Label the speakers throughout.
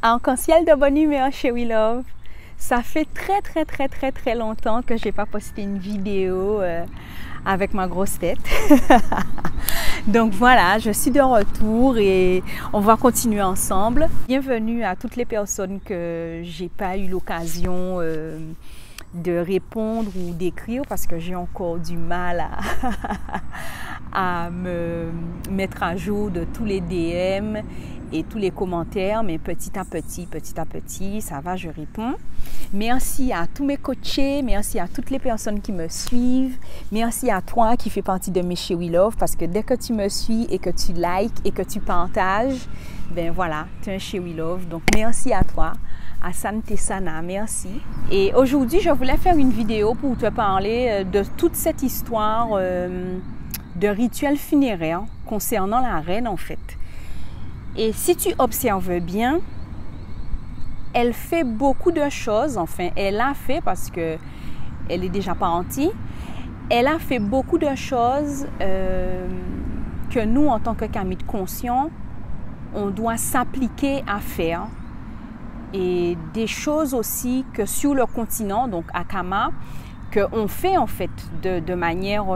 Speaker 1: Arc-en-ciel de bonne humeur chez We Love. Ça fait très longtemps que je n'ai pas posté une vidéo avec ma grosse tête. Donc voilà, je suis de retour et on va continuer ensemble. Bienvenue à toutes les personnes que j'ai pas eu l'occasion de répondre ou d'écrire parce que j'ai encore du mal à me mettre à jour de tous les DM et tous les commentaires, mais petit à petit, ça va, je réponds. Merci à tous mes coachés, merci à toutes les personnes qui me suivent, merci à toi qui fais partie de mes chez We Love, parce que dès que tu me suis et que tu likes et que tu partages, ben voilà, tu es un chez We Love. Donc merci à toi, Asante Sana, merci. Et aujourd'hui, je voulais faire une vidéo pour te parler de toute cette histoire de rituel funéraire concernant la reine en fait. Et si tu observes bien, elle fait beaucoup de choses, enfin elle a fait parce qu'elle est déjà partie, elle a fait beaucoup de choses que nous en tant que kamites conscients, on doit s'appliquer à faire. Et des choses aussi que sur le continent, donc à Kama, qu'on fait en fait de manière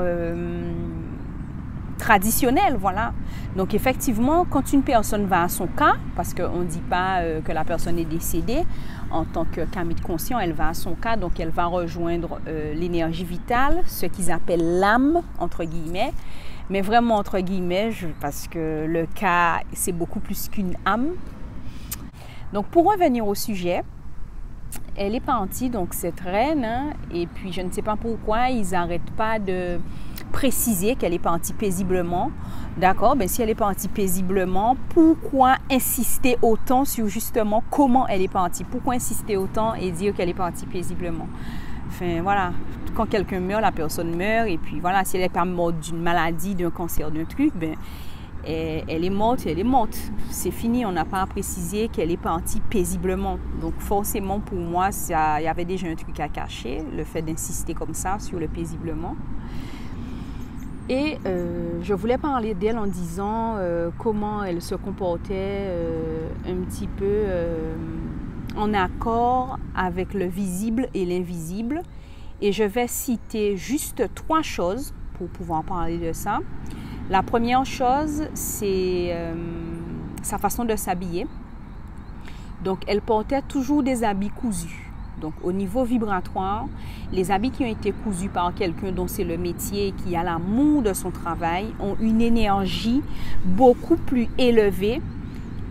Speaker 1: traditionnelle, voilà. Donc effectivement, quand une personne va à son cas, parce qu'on ne dit pas que la personne est décédée, en tant que kamite conscient, elle va à son cas, donc elle va rejoindre l'énergie vitale, ce qu'ils appellent l'âme, entre guillemets, mais vraiment entre guillemets, parce que le cas, c'est beaucoup plus qu'une âme. Donc pour revenir au sujet, elle est partie, donc cette reine, hein, et puis je ne sais pas pourquoi, ils n'arrêtent pas de préciser qu'elle est partie paisiblement. D'accord, ben si elle est partie paisiblement, pourquoi insister autant sur justement comment elle est partie? Pourquoi insister autant et dire qu'elle est partie paisiblement? Enfin voilà, quand quelqu'un meurt, la personne meurt, et puis voilà, si elle n'est pas morte d'une maladie, d'un cancer, d'un truc, ben elle est morte, c'est fini, on n'a pas à préciser qu'elle est partie paisiblement. Donc forcément pour moi, il y avait déjà un truc à cacher, le fait d'insister comme ça sur le paisiblement. Et je voulais parler d'elle en disant comment elle se comportait un petit peu en accord avec le visible et l'invisible. Et je vais citer juste 3 choses pour pouvoir parler de ça. La première chose, c'est sa façon de s'habiller. Donc, elle portait toujours des habits cousus. Donc, au niveau vibratoire, les habits qui ont été cousus par quelqu'un dont c'est le métier et qui a l'amour de son travail ont une énergie beaucoup plus élevée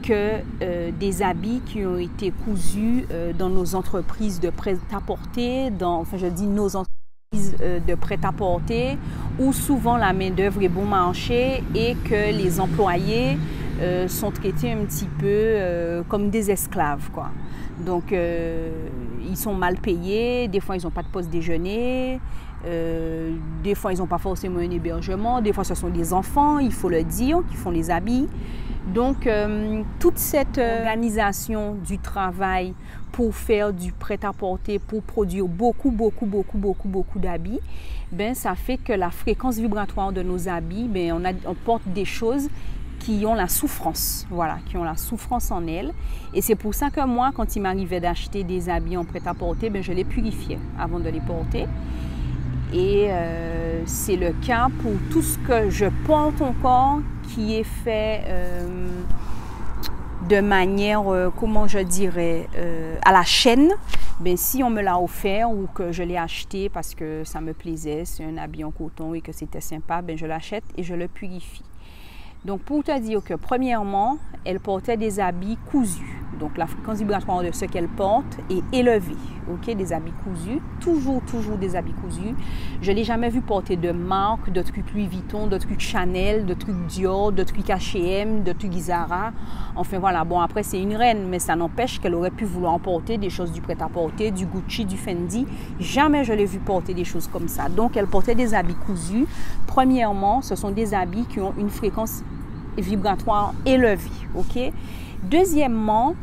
Speaker 1: que des habits qui ont été cousus dans nos entreprises de prêt-à-porter, enfin je dis nos entreprises de prêt-à-porter, où souvent la main-d'œuvre est bon marché et que les employés sont traités un petit peu comme des esclaves, quoi. Donc, ils sont mal payés, des fois ils n'ont pas de poste déjeuner, des fois ils n'ont pas forcément un hébergement, des fois ce sont des enfants, il faut le dire, qui font les habits. Donc, toute cette organisation du travail pour faire du prêt-à-porter, pour produire beaucoup d'habits, ben, ça fait que la fréquence vibratoire de nos habits, ben, on porte des choses qui ont la souffrance, voilà, qui ont la souffrance en elles. Et c'est pour ça que moi, quand il m'arrivait d'acheter des habits en prêt-à-porter, ben, je les purifiais avant de les porter. Et c'est le cas pour tout ce que je porte encore qui est fait de manière, comment je dirais, à la chaîne. Ben, si on me l'a offert ou que je l'ai acheté parce que ça me plaisait, c'est un habit en coton et que c'était sympa, ben, je l'achète et je le purifie. Donc, pour te dire que, premièrement, elle portait des habits cousus. Donc, la fréquence vibratoire de ce qu'elle porte est élevée. Ok, des habits cousus, toujours des habits cousus. Je ne l'ai jamais vu porter de marque, de trucs Louis Vuitton, de trucs Chanel, de trucs Dior, de trucs H&M, de trucs Zara. Enfin, voilà. Bon, après, c'est une reine, mais ça n'empêche qu'elle aurait pu vouloir porter des choses du prêt-à-porter, du Gucci, du Fendi. Jamais je l'ai vu porter des choses comme ça. Donc, elle portait des habits cousus. Premièrement, ce sont des habits qui ont une fréquence vibratoire élevée. Ok. Deuxièmement,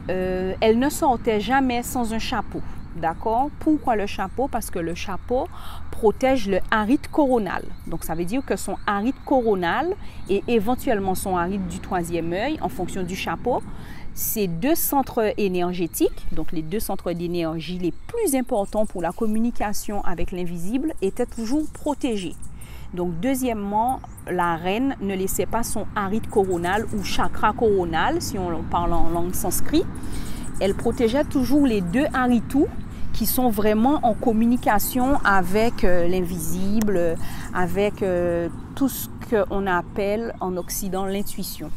Speaker 1: elle ne sortait jamais sans un chapeau. D'accord? Pourquoi le chapeau? Parce que le chapeau protège le arête coronal. Donc, ça veut dire que son arête coronal et éventuellement son arête du 3e œil, en fonction du chapeau, ces deux centres énergétiques, donc les deux centres d'énergie les plus importants pour la communication avec l'invisible, étaient toujours protégés. Donc deuxièmement, la reine ne laissait pas son harith coronal ou chakra coronal, si on parle en langue sanskrit. Elle protégeait toujours les deux harithus qui sont vraiment en communication avec l'invisible, avec tout ce qu'on appelle en Occident l'intuition.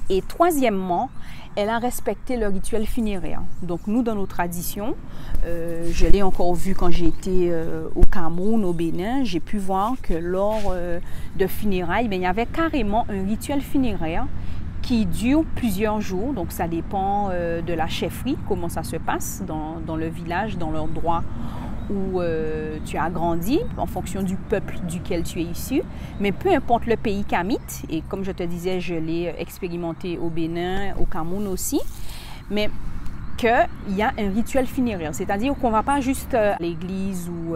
Speaker 1: Et troisièmement, elle a respecté le rituel funéraire. Donc nous, dans nos traditions, je l'ai encore vu quand j'ai été au Cameroun, au Bénin, j'ai pu voir que lors de funérailles, il y avait carrément un rituel funéraire qui dure plusieurs jours. Donc ça dépend de la chefferie, comment ça se passe dans le village, dans l'endroit où tu as grandi, en fonction du peuple duquel tu es issu. Mais peu importe le pays kamite, et comme je te disais, je l'ai expérimenté au Bénin, au Cameroun aussi, mais qu'il y a un rituel funéraire. C'est-à-dire qu'on ne va pas juste à l'église ou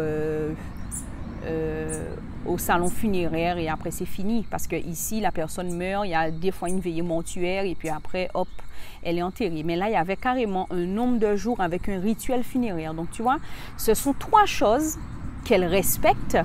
Speaker 1: au salon funéraire et après c'est fini. Parce qu'ici, la personne meurt, il y a des fois une veillée mortuaire et puis après, hop, elle est enterrée. Mais là, il y avait carrément un nombre de jours avec un rituel funéraire. Donc, tu vois, ce sont trois choses qu'elle respecte,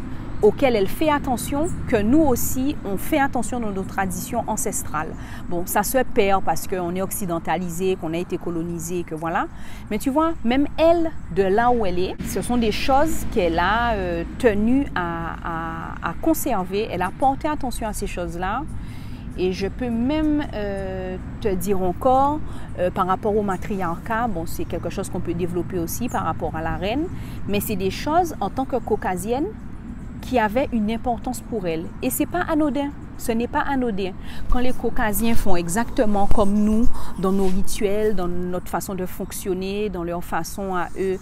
Speaker 1: auxquelles elle fait attention, que nous aussi, on fait attention dans nos traditions ancestrales. Bon, ça se perd parce qu'on est occidentalisé, qu'on a été colonisé, que voilà. Mais tu vois, même elle, de là où elle est, ce sont des choses qu'elle a tenu à conserver. Elle a porté attention à ces choses-là. Et je peux même te dire encore, par rapport au matriarcat, bon, c'est quelque chose qu'on peut développer aussi par rapport à la reine, mais c'est des choses en tant que caucasienne qui avaient une importance pour elle. Et ce n'est pas anodin, ce n'est pas anodin. Quand les caucasiens font exactement comme nous, dans nos rituels, dans notre façon de fonctionner, dans leur façon à eux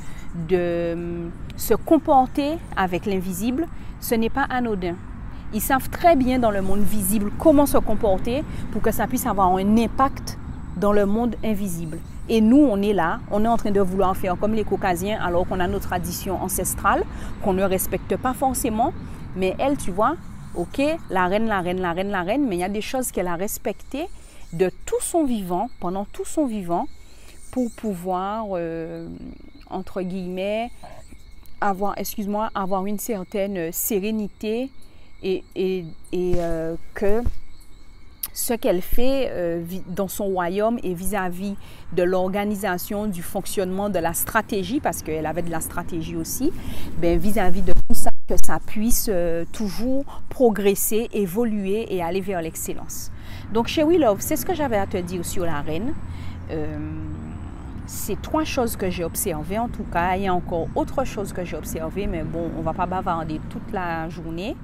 Speaker 1: de se comporter avec l'invisible, ce n'est pas anodin. Ils savent très bien dans le monde visible comment se comporter pour que ça puisse avoir un impact dans le monde invisible. Et nous, on est là, on est en train de vouloir faire comme les caucasiens alors qu'on a nos traditions ancestrales, qu'on ne respecte pas forcément. Mais elle, tu vois, ok, la reine, mais il y a des choses qu'elle a respectées de tout son vivant, pendant tout son vivant, pour pouvoir, entre guillemets, avoir une certaine sérénité et que ce qu'elle fait dans son royaume et vis-à-vis de l'organisation, du fonctionnement, de la stratégie, parce qu'elle avait de la stratégie aussi, vis-à-vis de tout ça, que ça puisse toujours progresser, évoluer et aller vers l'excellence. Donc chez We Love, c'est ce que j'avais à te dire sur la reine. C'est trois choses que j'ai observées en tout cas. Il y a encore autre chose que j'ai observé, mais bon, on ne va pas bavarder toute la journée.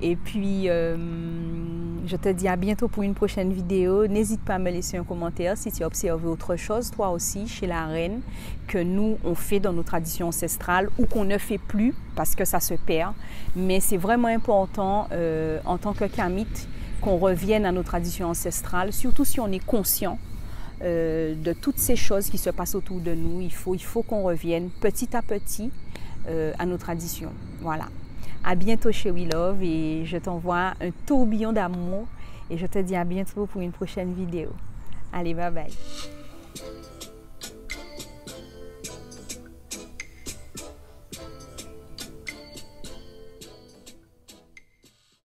Speaker 1: Et puis, je te dis à bientôt pour une prochaine vidéo. N'hésite pas à me laisser un commentaire si tu as observé autre chose, toi aussi, chez la reine, que nous, on fait dans nos traditions ancestrales ou qu'on ne fait plus parce que ça se perd. Mais c'est vraiment important, en tant que kamite, qu'on revienne à nos traditions ancestrales, surtout si on est conscient de toutes ces choses qui se passent autour de nous. Il faut qu'on revienne petit à petit à nos traditions. Voilà. À bientôt chez We Love et je t'envoie un tourbillon d'amour et je te dis à bientôt pour une prochaine vidéo. Allez, bye bye.